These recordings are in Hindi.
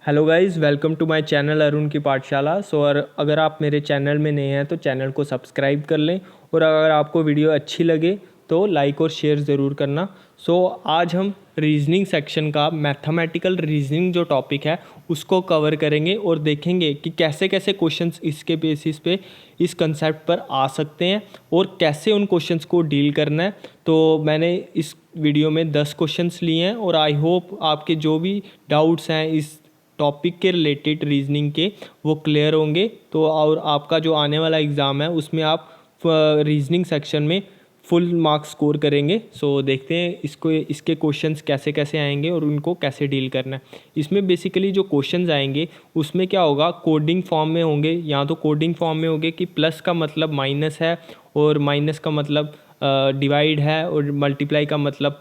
Hello guys, welcome to my channel Arun ki Pathshala. अगर आप मेरे चैनल में नए हैं तो चैनल को सब्सक्राइब कर लें और अगर आपको वीडियो अच्छी लगे तो लाइक और शेयर ज़रूर करना। आज हम रीजनिंग सेक्शन का मैथमेटिकल रीजनिंग जो टॉपिक है उसको कवर करेंगे और देखेंगे कि कैसे कैसे क्वेश्चंस इसके बेसिस पे इस कंसेप्ट पर आ सकते हैं और कैसे उन क्वेश्चंस को डील करना है। तो मैंने इस वीडियो में 10 क्वेश्चंस लिए हैं और आई होप आपके जो भी डाउट्स हैं इस टॉपिक के रिलेटेड रीजनिंग के वो क्लियर होंगे। तो और आपका जो आने वाला एग्ज़ाम है उसमें आप रीजनिंग सेक्शन में फुल मार्क्स स्कोर करेंगे। देखते हैं इसके क्वेश्चंस कैसे कैसे आएंगे और उनको कैसे डील करना है। इसमें बेसिकली जो क्वेश्चंस आएंगे उसमें क्या होगा, कोडिंग फॉर्म में होंगे। या तो कोडिंग फॉर्म में होंगे कि प्लस का मतलब माइनस है और माइनस का मतलब डिवाइड है और मल्टीप्लाई का मतलब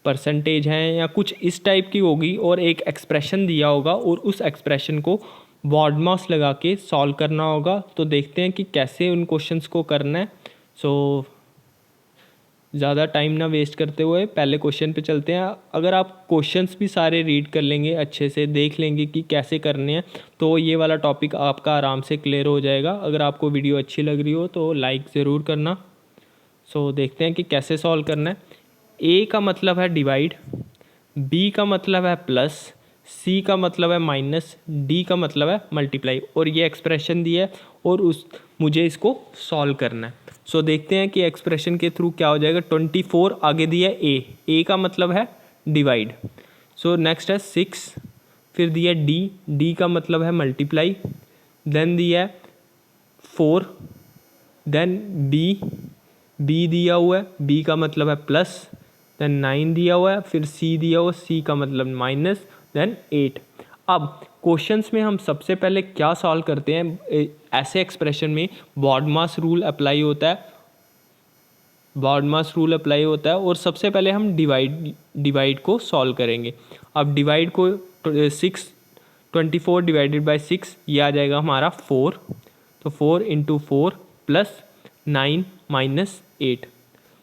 परसेंटेज हैं या कुछ इस टाइप की होगी और एक एक्सप्रेशन दिया होगा और उस एक्सप्रेशन को बॉड मास लगा के सॉल्व करना होगा। तो देखते हैं कि कैसे उन क्वेश्चंस को करना है। ज़्यादा टाइम ना वेस्ट करते हुए पहले क्वेश्चन पे चलते हैं। अगर आप क्वेश्चंस भी सारे रीड कर लेंगे, अच्छे से देख लेंगे कि कैसे करने हैं, तो ये वाला टॉपिक आपका आराम से क्लियर हो जाएगा। अगर आपको वीडियो अच्छी लग रही हो तो लाइक ज़रूर करना। देखते हैं कि कैसे सॉल्व करना है। ए का मतलब है डिवाइड, बी का मतलब है प्लस, सी का मतलब है माइनस, डी का मतलब है मल्टीप्लाई और ये एक्सप्रेशन दी है और मुझे इसको सॉल्व करना है। देखते हैं कि एक्सप्रेशन के थ्रू क्या हो जाएगा। 24 आगे दिया है ए का मतलब है डिवाइड। नेक्स्ट है 6, फिर दिया डी का मतलब है मल्टीप्लाई, देन दिया है 4, देन बी दिया हुआ है, बी का मतलब है प्लस, देन 9 दिया हुआ है, फिर सी दिया हुआ है, सी का मतलब माइनस, देन 8। अब क्वेश्चंस में हम सबसे पहले क्या सॉल्व करते हैं, ऐसे एक्सप्रेशन में बॉड मास रूल अप्लाई होता है। और सबसे पहले हम डिवाइड को सॉल्व करेंगे। अब डिवाइड को 24 डिवाइडेड बाई 6 ये आ जाएगा हमारा 4। तो 4 इंटू 4 प्लस 9 माइनस 8।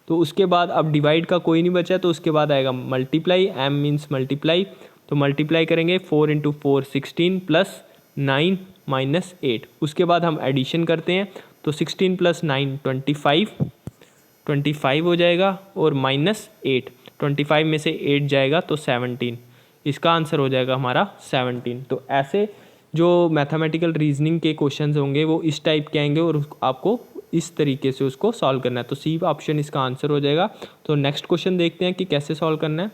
तो उसके बाद अब डिवाइड का कोई नहीं बचा तो उसके बाद आएगा मल्टीप्लाई, एम मीन्स मल्टीप्लाई। तो मल्टीप्लाई करेंगे 4 इंटू 4 16 प्लस 9 माइनस 8। उसके बाद हम एडिशन करते हैं तो 16 प्लस 9 25 हो जाएगा और माइनस 8, 25 में से 8 जाएगा तो 17। इसका आंसर हो जाएगा हमारा 17। तो ऐसे जो मैथमेटिकल रीजनिंग के क्वेश्चंस होंगे वो इस टाइप के आएंगे और आपको इस तरीके से उसको सॉल्व करना है। तो सी ऑप्शन इसका आंसर हो जाएगा। तो नेक्स्ट क्वेश्चन देखते हैं कि कैसे सॉल्व करना है।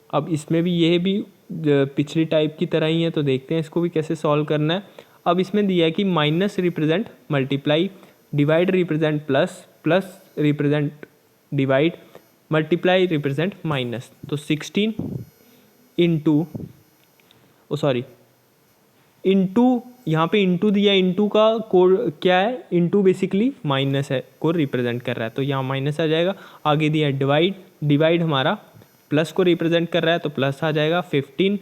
अब इसमें भी ये भी पिछली टाइप की तरह ही है, तो देखते हैं इसको भी कैसे सॉल्व करना है। अब इसमें दिया है कि minus represent multiply, divide represent plus, plus represent divide, multiply represent minus. तो 16 इंटू इंटू, यहाँ पे इंटू दिया, इंटू का कोड क्या है, इंटू बेसिकली माइनस है को रिप्रेजेंट कर रहा है तो यहाँ माइनस आ जाएगा। आगे दिया डिवाइड हमारा प्लस को रिप्रेजेंट कर रहा है तो प्लस आ जाएगा 15।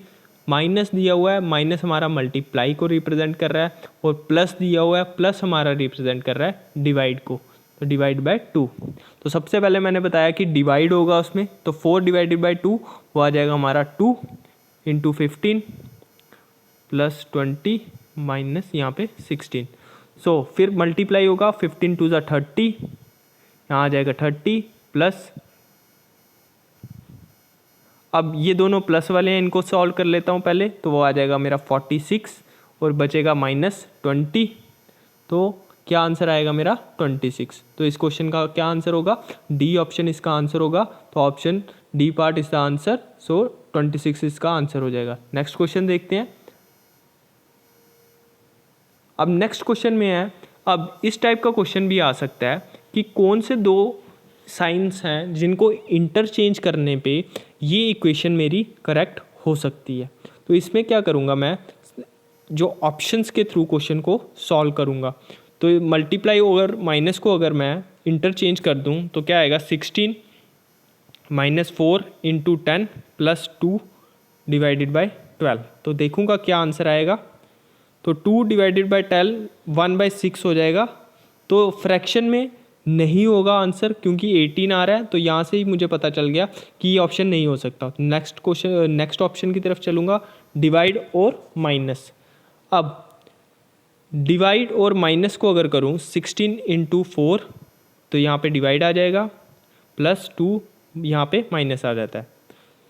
माइनस दिया हुआ है, माइनस हमारा मल्टीप्लाई को रिप्रेजेंट कर रहा है और प्लस दिया हुआ है, प्लस हमारा रिप्रेजेंट कर रहा है डिवाइड को, तो डिवाइड बाय 2। तो सबसे पहले मैंने बताया कि डिवाइड होगा उसमें, तो 4 डिवाइडेड बाई 2 वो आ जाएगा हमारा 2 इंटू 15 प्लस 20 माइनस यहाँ पे 16। फिर मल्टीप्लाई होगा 15 टू ज़ा 30, यहाँ आ जाएगा 30 प्लस, अब ये दोनों प्लस वाले हैं इनको सॉल्व कर लेता हूँ पहले। तो वो आ जाएगा मेरा 46 और बचेगा माइनस 20। तो क्या आंसर आएगा मेरा 26। तो इस क्वेश्चन का क्या आंसर होगा, डी ऑप्शन इसका आंसर होगा। तो option D part is the answer. 26 इसका आंसर हो जाएगा। नेक्स्ट क्वेश्चन देखते हैं। अब नेक्स्ट क्वेश्चन में है, अब इस टाइप का क्वेश्चन भी आ सकता है कि कौन से दो साइंस हैं जिनको इंटरचेंज करने पे ये इक्वेशन मेरी करेक्ट हो सकती है। तो इसमें क्या करूँगा, मैं जो ऑप्शंस के थ्रू क्वेश्चन को सॉल्व करूँगा। तो मल्टीप्लाई ओवर माइनस को अगर मैं इंटरचेंज कर दूँ तो क्या आएगा, 16 minus 4 into 10 plus 2 divided by 12। तो देखूँगा क्या आंसर आएगा। तो 2 डिवाइडेड बाई 12 1/6 हो जाएगा। तो फ्रैक्शन में नहीं होगा आंसर, क्योंकि 18 आ रहा है, तो यहाँ से ही मुझे पता चल गया कि ये ऑप्शन नहीं हो सकता। नेक्स्ट क्वेश्चन, नेक्स्ट ऑप्शन की तरफ चलूँगा, डिवाइड और माइनस। अब डिवाइड और माइनस को अगर करूँ 16 इंटू 4, तो यहाँ पे डिवाइड आ जाएगा, प्लस 2 यहाँ पे माइनस आ जाता है।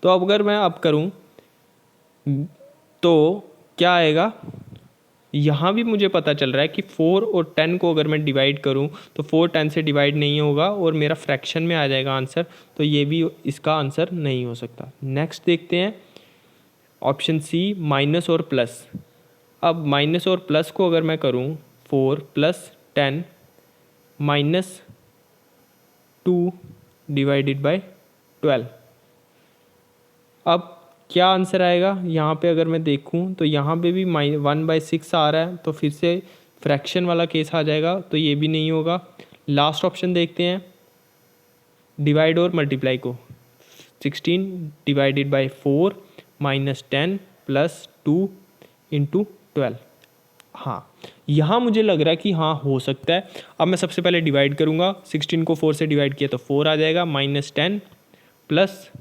तो अब अगर मैं अब करूँ तो क्या आएगा, यहाँ भी मुझे पता चल रहा है कि 4 और 10 को अगर मैं डिवाइड करूँ तो 4 10 से डिवाइड नहीं होगा और मेरा फ्रैक्शन में आ जाएगा आंसर, तो ये भी इसका आंसर नहीं हो सकता। नेक्स्ट देखते हैं ऑप्शन सी, माइनस और प्लस। अब माइनस और प्लस को अगर मैं करूँ 4 + 10 - 2 डिवाइडेड बाय 12, अब क्या आंसर आएगा। यहाँ पे अगर मैं देखूँ तो यहाँ पे भी 1/6 आ रहा है, तो फिर से फ्रैक्शन वाला केस आ जाएगा, तो ये भी नहीं होगा। लास्ट ऑप्शन देखते हैं, डिवाइड और मल्टीप्लाई को, 16 डिवाइडेड बाय 4 - 10 + 2 इंटू 12। हाँ, यहाँ मुझे लग रहा है कि हाँ हो सकता है। अब मैं सबसे पहले डिवाइड करूँगा, 16 को 4 से डिवाइड किया तो 4 आ जाएगा, -10 प्लस,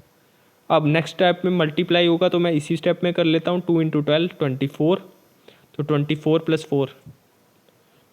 अब नेक्स्ट स्टेप में मल्टीप्लाई होगा तो मैं इसी स्टेप में कर लेता हूँ, 2 इंटू 12 24, तो 24 + 4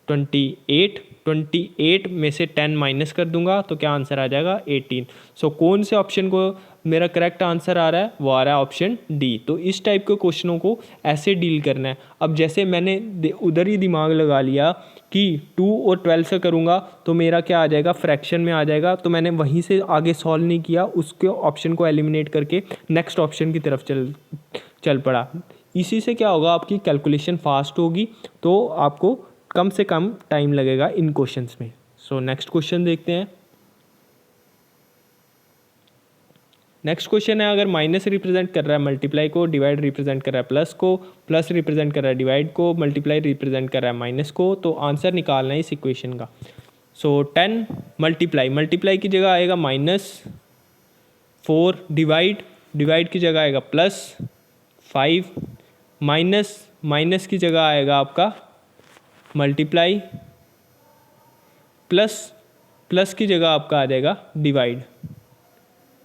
28, 28 में से 10 माइनस कर दूंगा तो क्या आंसर आ जाएगा 18। सो कौन से ऑप्शन को मेरा करेक्ट आंसर आ रहा है, वो आ रहा है ऑप्शन डी। तो इस टाइप के क्वेश्चनों को ऐसे डील करना है। अब जैसे मैंने उधर ही दिमाग लगा लिया कि 2 और 12 से करूँगा तो मेरा क्या आ जाएगा, फ्रैक्शन में आ जाएगा, तो मैंने वहीं से आगे सॉल्व नहीं किया, उसके ऑप्शन को एलिमिनेट करके नेक्स्ट ऑप्शन की तरफ चल पड़ा। इसी से क्या होगा, आपकी कैलकुलेशन फास्ट होगी, तो आपको कम से कम टाइम लगेगा इन क्वेश्चंस में। सो नेक्स्ट क्वेश्चन देखते हैं। नेक्स्ट क्वेश्चन है, अगर माइनस रिप्रेजेंट कर रहा है मल्टीप्लाई को, डिवाइड रिप्रेजेंट कर रहा है प्लस को, प्लस रिप्रेजेंट कर रहा है डिवाइड को, मल्टीप्लाई रिप्रेजेंट कर रहा है माइनस को, तो आंसर निकालना है इस इक्वेशन का। सो 10 मल्टीप्लाई की जगह आएगा -4, डिवाइड की जगह आएगा +5, माइनस की जगह आएगा आपका मल्टीप्लाई, प्लस की जगह आपका आ जाएगा डिवाइड।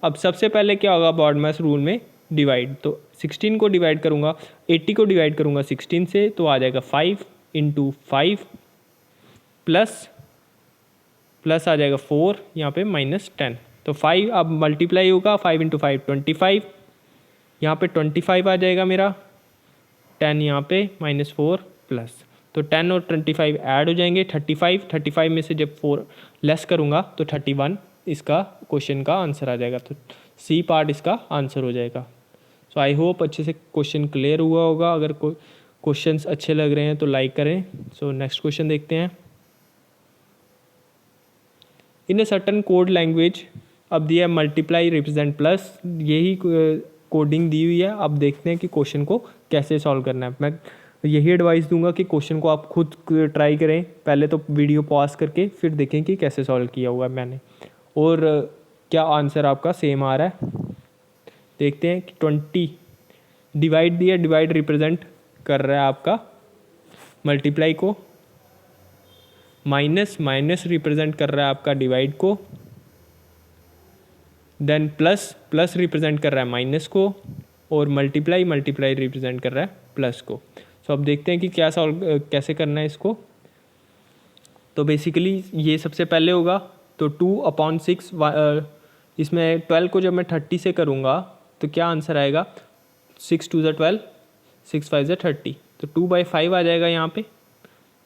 अब सबसे पहले क्या होगा बॉडमास रूल में, डिवाइड, तो 16 को डिवाइड करूँगा, 80 को डिवाइड करूँगा 16 से, तो आ जाएगा 5 × 5 प्लस आ जाएगा 4, यहाँ पे -10, तो 5 अब मल्टीप्लाई होगा, 5 × 5 25, यहाँ पे 25 आ जाएगा मेरा, 10 यहाँ पे -4 प्लस, तो 10 और 25 ऐड हो जाएंगे, 35 में से जब 4 लेस करूँगा तो 31 इसका क्वेश्चन का आंसर आ जाएगा, तो सी पार्ट इसका आंसर हो जाएगा। सो आई होप अच्छे से क्वेश्चन क्लियर हुआ होगा। अगर कोई क्वेश्चंस अच्छे लग रहे हैं तो लाइक करें। सो नेक्स्ट क्वेश्चन देखते हैं। इन ए सर्टन कोड लैंग्वेज, अब दिया मल्टीप्लाई रिप्रेजेंट प्लस, यही कोडिंग दी हुई है। अब देखते हैं कि क्वेश्चन को कैसे सॉल्व करना है। मैं यही एडवाइस दूंगा कि क्वेश्चन को आप खुद ट्राई करें, पहले तो वीडियो पॉज करके फिर देखें कि कैसे सॉल्व किया हुआ है मैंने और क्या आंसर आपका सेम आ रहा है। देखते हैं कि 20 डिवाइड दिया, डिवाइड रिप्रेजेंट कर रहा है आपका मल्टीप्लाई को, माइनस रिप्रेजेंट कर रहा है आपका डिवाइड को, देन प्लस रिप्रेजेंट कर रहा है माइनस को, और मल्टीप्लाई रिप्रेजेंट कर रहा है प्लस को। सो अब देखते हैं कि क्या सॉल्व कैसे करना है इसको। तो बेसिकली ये सबसे पहले होगा, तो 2/6, इसमें 12 को जब मैं 30 से करूँगा तो क्या आंसर आएगा, 6 2 = 12, 6 5 = 30, तो 2/5 आ जाएगा यहाँ पे,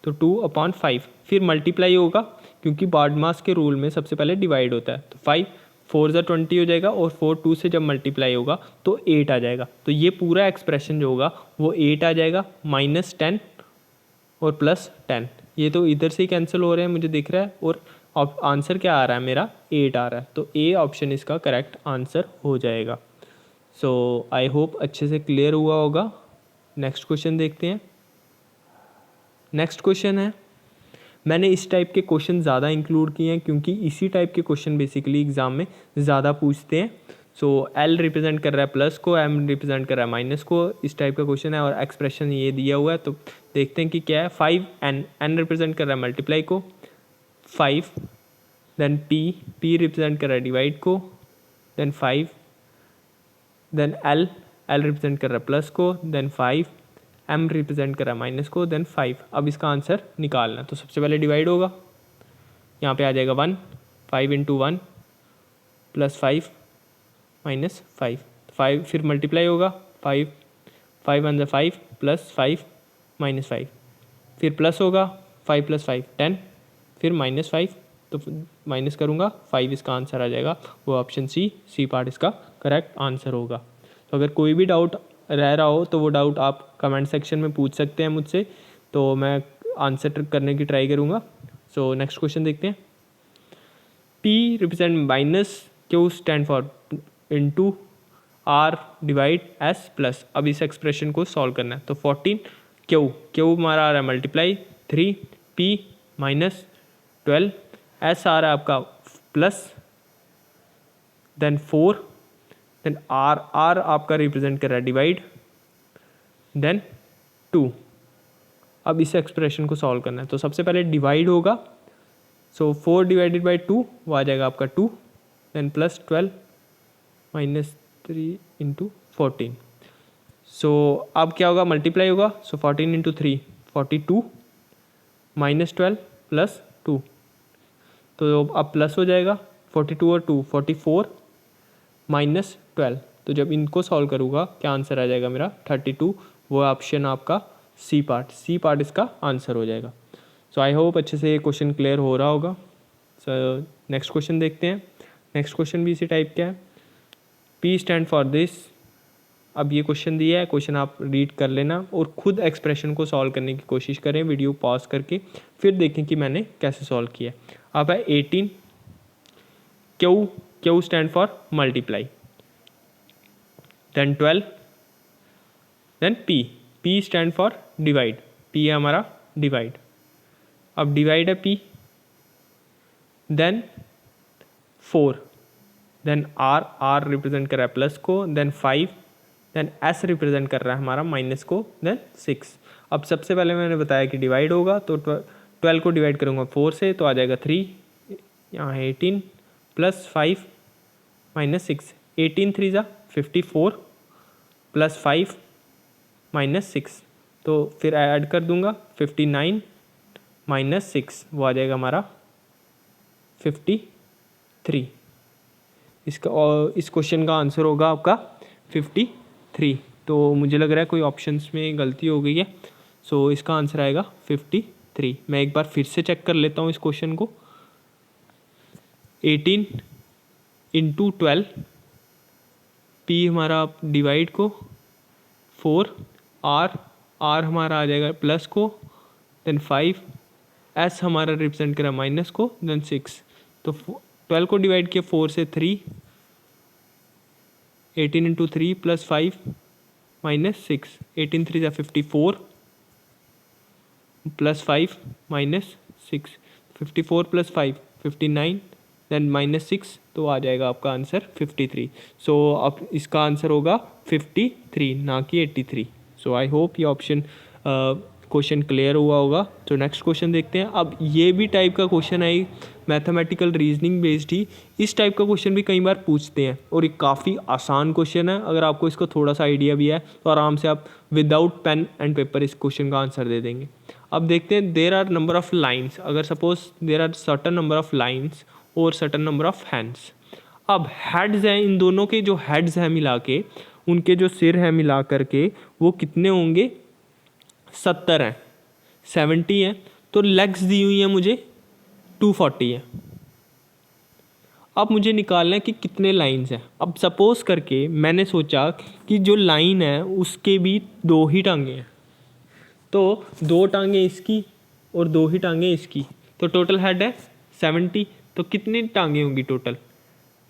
तो 2/5। फिर मल्टीप्लाई होगा क्योंकि बॉडमास के रूल में सबसे पहले डिवाइड होता है, तो 5 4 = 20 हो जाएगा, और 4 2 से जब मल्टीप्लाई होगा तो 8 आ जाएगा। तो ये पूरा एक्सप्रेशन जो होगा वो 8 आ जाएगा, -10 और +10, ये तो इधर से ही कैंसिल हो रहे हैं मुझे दिख रहा है, और आंसर क्या आ रहा है मेरा 8 आ रहा है, तो ए ऑप्शन इसका करेक्ट आंसर हो जाएगा। सो आई होप अच्छे से क्लियर हुआ होगा। नेक्स्ट क्वेश्चन देखते हैं। नेक्स्ट क्वेश्चन है, मैंने इस टाइप के क्वेश्चन ज़्यादा इंक्लूड किए हैं क्योंकि इसी टाइप के क्वेश्चन बेसिकली एग्जाम में ज़्यादा पूछते हैं। सो एल रिप्रेजेंट कर रहा है प्लस को, एम रिप्रेजेंट कर रहा है माइनस को, इस टाइप का क्वेश्चन है, और एक्सप्रेशन ये दिया हुआ है। तो देखते हैं कि क्या है। 5 एन रिप्रेजेंट कर रहा है मल्टीप्लाई को, 5 देन पी रिप्रेजेंट कर रहा है डिवाइड को, देन 5, देन एल रिप्रेजेंट कर रहा है प्लस को, देन 5, एम रिप्रेजेंट कर रहा है माइनस को, देन 5। अब इसका आंसर निकालना, तो सबसे पहले डिवाइड होगा, यहाँ पे आ जाएगा 1, 5 × 1 + 5 - 5, 5 फिर मल्टीप्लाई होगा, 5 × 5 + 5 - 5, फिर प्लस होगा, 5 + 5 10, फिर -5, तो माइनस करूँगा 5, इसका आंसर आ जाएगा वो ऑप्शन सी पार्ट इसका करेक्ट आंसर होगा। तो अगर कोई भी डाउट रह रहा हो तो वो डाउट आप कमेंट सेक्शन में पूछ सकते हैं मुझसे, तो मैं आंसर करने की ट्राई करूँगा। सो नेक्स्ट क्वेश्चन देखते हैं। P represent minus, Q stand for into, R divide S plus. अब इस एक्सप्रेशन को सॉल्व करना है, तो 14 Q हमारा आ रहा है मल्टीप्लाई 3, P -12, S आ रहा है आपका प्लस, देन 4, देन R आपका रिप्रेजेंट कर रहा है डिवाइड, देन 2। अब इस एक्सप्रेशन को सॉल्व करना है, तो सबसे पहले डिवाइड होगा, सो 4 / 2 वो आ जाएगा आपका 2, देन +12 -3 × 14। सो अब क्या होगा, मल्टीप्लाई होगा, सो 14 × 3 42, -12 + 2, तो अब प्लस हो जाएगा, 42 और 2 44 -12। तो जब इनको सॉल्व करूँगा क्या आंसर आ जाएगा मेरा 32, वो ऑप्शन आपका सी पार्ट इसका आंसर हो जाएगा। सो आई होप अच्छे से ये क्वेश्चन क्लियर हो रहा होगा। सो नेक्स्ट क्वेश्चन देखते हैं। नेक्स्ट क्वेश्चन भी इसी टाइप का है, P स्टैंड फॉर दिस। अब ये क्वेश्चन दिया है, क्वेश्चन आप रीड कर लेना और खुद एक्सप्रेशन को सॉल्व करने की कोशिश करें, वीडियो पॉज करके फिर देखें कि मैंने कैसे सॉल्व किया है। अब है 18, Q stand for multiply, then 12, then P stand for divide, P है हमारा डिवाइड। अब डिवाइड है P, then 4, then R represent कर रहा है प्लस को, देन 5, देन S रिप्रेजेंट कर रहा है हमारा माइनस को, देन 6। अब सबसे पहले मैंने बताया कि डिवाइड होगा, तो 12 को डिवाइड करूँगा 4 से, तो आ जाएगा 3, यहाँ है 18 + 5 - 6, 18 3 = 54 + 5 - 6, तो फिर ऐड कर दूंगा 59 - 6, वो आ जाएगा हमारा 53। इसका और इस क्वेश्चन का आंसर होगा आपका 53। तो मुझे लग रहा है कोई ऑप्शंस में गलती हो गई है, सो इसका आंसर आएगा 53। मैं एक बार फिर से चेक कर लेता हूँ इस क्वेश्चन को। 18 × 12, P हमारा डिवाइड को, 4 R हमारा आ जाएगा प्लस को, देन 5, S हमारा रिप्रेजेंट करा माइनस को, देन 6। तो 12 को डिवाइड किया 4 से 3, 18 × 3 + 5 - 6, 18 3 = 54 + 5 - 6, 54 + 5 59, देन -6, तो आ जाएगा आपका आंसर 53। सो अब इसका आंसर होगा 53 ना कि 83। सो आई होप ये ऑप्शन क्वेश्चन क्लियर हुआ होगा। तो नेक्स्ट क्वेश्चन देखते हैं। अब ये भी टाइप का क्वेश्चन है, मैथमेटिकल रीजनिंग बेस्ड ही। इस टाइप का क्वेश्चन भी कई बार पूछते हैं और ये काफ़ी आसान क्वेश्चन है। अगर आपको इसको थोड़ा सा आइडिया भी है तो आराम से आप विदाउट पेन एंड पेपर इस क्वेश्चन का आंसर दे देंगे। अब देखते हैं, there are number of lines. अगर suppose there are certain number of lines और सर्टन नंबर ऑफ हैंड्स। अब हेड्स हैं, इन दोनों के जो हेड्स हैं मिला के, उनके जो सिर हैं मिला करके वो कितने होंगे, 70 हैं, 70 हैं। तो लेग्स दी हुई हैं मुझे 240 है। अब मुझे निकालना है कि कितने लाइन्स हैं। अब सपोज करके मैंने सोचा कि जो लाइन है उसके भी 2 ही टांगे हैं, तो 2 टांगे इसकी और 2 ही टांगे इसकी, तो टोटल हेड है 70। तो कितनी टांगे होंगी टोटल,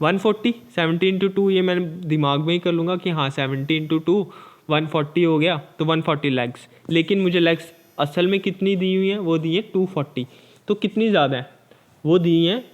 140। 70 × 2 ये मैं दिमाग में ही कर लूँगा कि हाँ 70 × 2 140 हो गया, तो 140 लेग्स। लेकिन मुझे लेग्स असल में कितनी दी हुई हैं, वो दी है 240। तो कितनी ज़्यादा है, वो दी हैं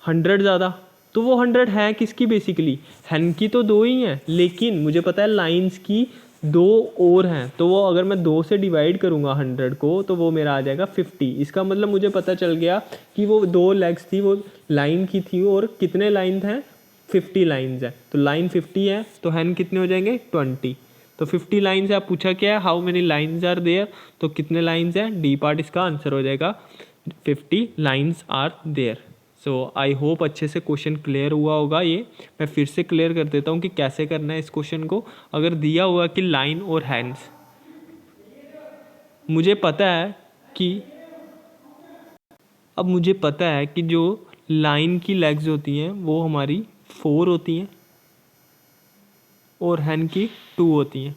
100 ज़्यादा। तो वो 100 है किसकी, बेसिकली हैन की तो 2 ही हैं, लेकिन मुझे पता है लाइंस की दो और हैं, तो वो अगर मैं 2 से डिवाइड करूँगा 100 को तो वो मेरा आ जाएगा 50। इसका मतलब मुझे पता चल गया कि वो 2 लेग्स थी, वो लाइन की थी, और कितने लाइन हैं, 50 लाइन्स हैं। तो लाइन 50 है तो हैन कितने हो जाएंगे, 20। तो 50 लाइन्स है, आप पूछा क्या है, how many lines are there, तो कितने लाइन्स हैं, डी पार्ट इसका आंसर हो जाएगा, 50 lines are there. So I hope अच्छे से क्वेश्चन क्लियर हुआ होगा। ये मैं फिर से क्लियर कर देता हूँ कि कैसे करना है इस क्वेश्चन को। अगर दिया हुआ कि लाइन और हैंड्स, मुझे पता है कि अब मुझे पता है कि जो लाइन की लेग्स होती हैं वो हमारी 4 होती हैं और हैंड की 2 होती हैं।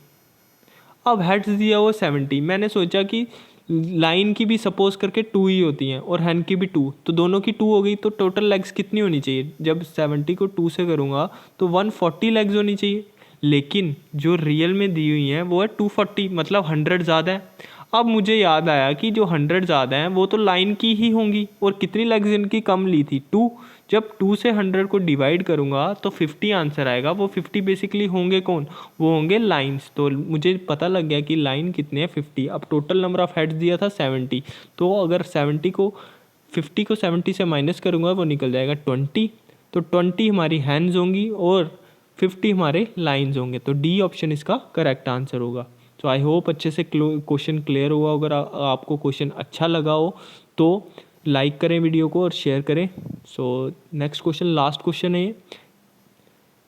अब हेड्स दिया हुआ 70, मैंने सोचा कि लाइन की भी सपोज करके 2 ही होती हैं और हैंड की भी 2, तो दोनों की 2 हो गई, तो टोटल लेग्स कितनी होनी चाहिए, जब 70 को 2 से करूँगा तो 140 लेग्स होनी चाहिए। लेकिन जो रियल में दी हुई हैं वो है 240, मतलब 100 ज़्यादा है। अब मुझे याद आया कि जो 100 ज़्यादा हैं वो तो लाइन की ही होंगी, और कितनी लेग्स इनकी कम ली थी, 2। जब 2 से 100 को डिवाइड करूँगा तो 50 आंसर आएगा। वो 50 बेसिकली होंगे कौन, वो होंगे लाइंस। तो मुझे पता लग गया कि लाइन कितने हैं, 50। अब टोटल नंबर ऑफ हेड्स दिया था 70, तो अगर 50 को 70 से माइनस करूँगा वो निकल जाएगा 20। तो 20 हमारी हैंड्स होंगी और 50 हमारे लाइन्स होंगे। तो डी ऑप्शन इसका करेक्ट आंसर होगा। तो आई होप अच्छे से क्वेश्चन क्लियर हुआ। अगर आपको क्वेश्चन अच्छा लगा हो तो लाइक करें वीडियो को और शेयर करें। So next question, last question है ये,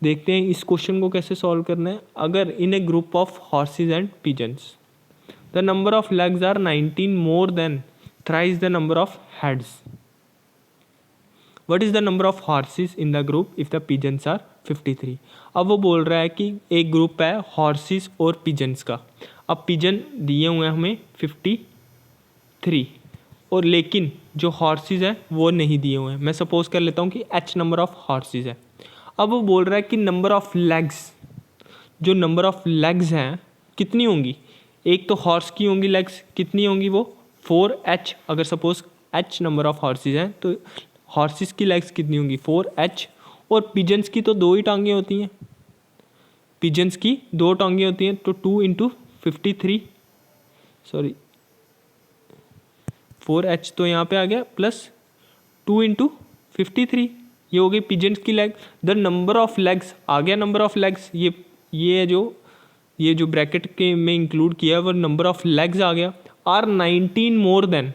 देखते हैं इस क्वेश्चन को कैसे सॉल्व करना है। अगर in a group of horses and pigeons the number of legs are 19 more than thrice the number of heads, what is the number of horses in the group if the pigeons are 53। अब वो बोल रहा है कि एक ग्रुप है हॉर्सेस और पिजन्स का। अब पिजन दिए हुए हैं हमें 53, और लेकिन जो हॉर्सेस हैं वो नहीं दिए हुए हैं। मैं सपोज कर लेता हूँ कि h नंबर ऑफ हॉर्सेस है। अब वो बोल रहा है कि नंबर ऑफ लेग्स, जो नंबर ऑफ लेग्स हैं कितनी होंगी, एक तो हॉर्स की होंगी लेग्स, कितनी होंगी वो 4h। अगर suppose h number of horses हैं तो हॉर्सेस की लेग्स कितनी होंगी 4h, और पिजन्स की तो 2 ही टांगें होती हैं, पिजन्स की 2 टांगें होती हैं, तो 2 इंटू 53, सॉरी 4h तो यहाँ पे आ गया, प्लस 2 इंटू 53, ये हो गई पिजन्स की leg. The number of legs आ गया, नंबर ऑफ लेग्स ये जो ब्रैकेट के में इंक्लूड किया है वो नंबर ऑफ लेग्स आ गया। आर 19 मोर देन,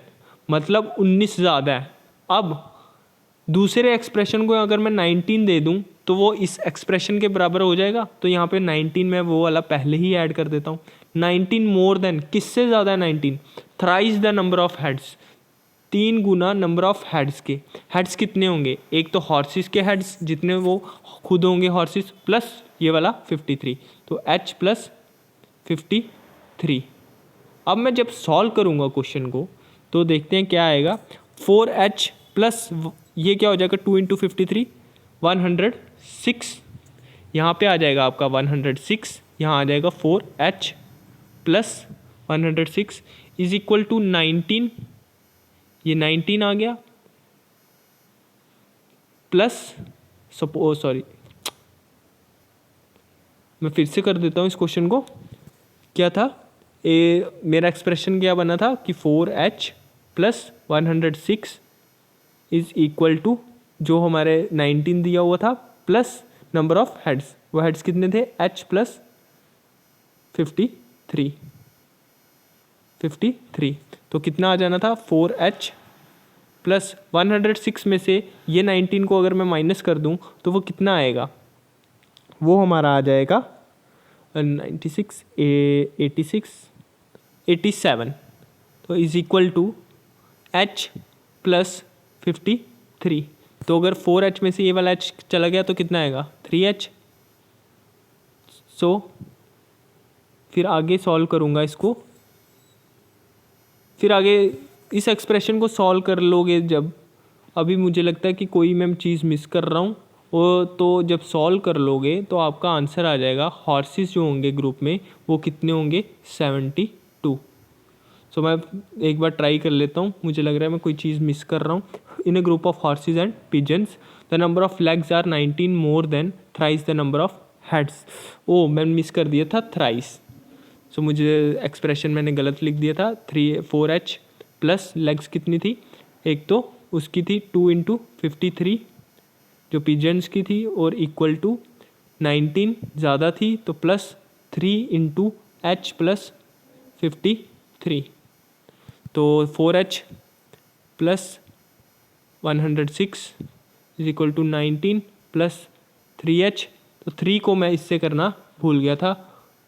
मतलब 19 ज़्यादा है। अब दूसरे एक्सप्रेशन को अगर मैं 19 दे दूं तो वो इस एक्सप्रेशन के बराबर हो जाएगा। तो यहाँ पे 19 में वो वाला पहले ही ऐड कर देता हूँ। 19 मोर देन, किससे ज़्यादा है 19, thrice the number of heads, 3 Guna number of heads के। हेड्स कितने होंगे, एक तो हॉर्सेस के हेड्स जितने वो खुद होंगे हॉर्सेस, प्लस ये वाला 53, तो h प्लस 53। अब मैं जब सॉल्व करूँगा क्वेश्चन को तो देखते हैं क्या आएगा। 4h प्लस ये क्या हो जाएगा 2 इंटू 53, 106, यहाँ पे आ जाएगा आपका 106, यहाँ आ जाएगा 4h plus 106 is equal to 19, ये 19 आ गया, प्लस सॉरी मैं फिर से कर देता हूँ इस क्वेश्चन को। क्या था, मेरा एक्सप्रेशन क्या बना था कि 4h plus 106 is equal to जो हमारे 19 दिया हुआ था प्लस नंबर ऑफ हेड्स, वो हेड्स कितने थे h प्लस 53, तो कितना आ जाना था 4h प्लस 106 में से ये 19 को अगर मैं माइनस कर दूं तो वो कितना आएगा, वो हमारा आ जाएगा 96 87, तो is equal to h plus 53। तो अगर 4h में से ये वाला h चला गया तो कितना आएगा 3h। सो फिर आगे सॉल्व करूँगा इसको, फिर आगे इस एक्सप्रेशन को सॉल्व कर लोगे जब, अभी मुझे लगता है कि कोई मैं चीज़ मिस कर रहा हूँ, वो तो जब सॉल्व कर लोगे तो आपका आंसर आ जाएगा। हॉर्सेस जो होंगे ग्रुप में वो कितने होंगे 72। सो मैं एक बार ट्राई कर लेता हूँ, मुझे लग रहा है मैं कोई चीज़ मिस कर रहा हूँ। In a group of horses and pigeons the number of legs are 19 more than thrice the number of heads. Oh मैं मिस कर दिया था थ्राइस, सो मुझे एक्सप्रेशन मैंने गलत लिख दिया था। 4h प्लस लेग्स कितनी थी, एक तो उसकी थी 2 × 53 जो पिजन्स की थी, और इक्वल टू 19 ज़्यादा थी तो प्लस 3 × h प्लस 53। तो 4h plus 106 is equal to 19 plus 3h। तो 3 को मैं इससे करना भूल गया था,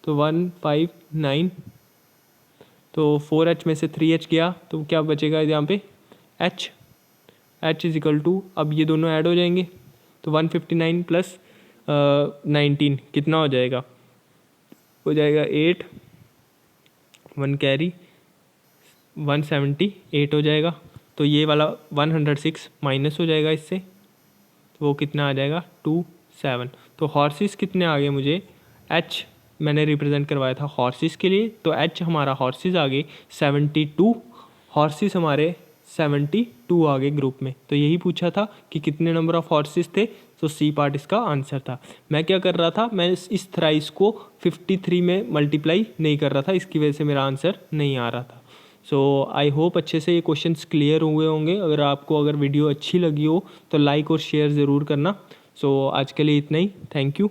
तो 159। तो 4h में से 3h गया तो क्या बचेगा यहाँ पे h इज इक्वल टू, अब ये दोनों ऐड हो जाएंगे तो 159 प्लस 19 कितना हो जाएगा, हो जाएगा 8, 1 कैरी 178 हो जाएगा। तो ये वाला 106 माइनस हो जाएगा इससे, तो वो कितना आ जाएगा 27। तो हॉर्सेस कितने आ गए मुझे, h मैंने रिप्रेजेंट करवाया था हॉर्सेस के लिए, तो h हमारा हॉर्सेस आ गए 72, हॉर्सेस हमारे 72 आ गए ग्रुप में। तो यही पूछा था कि कितने नंबर ऑफ हॉर्सेस थे, तो सी पार्ट इसका आंसर था। मैं क्या कर रहा था, मैं इस थ्राइस को 53 में मल्टीप्लाई नहीं कर रहा था, इसकी वजह से मेरा आंसर नहीं आ रहा था। सो आई होप अच्छे से ये क्वेश्चंस क्लियर हुए होंगे। अगर वीडियो अच्छी लगी हो तो लाइक और शेयर ज़रूर करना। सो आज के लिए इतना ही, थैंक यू।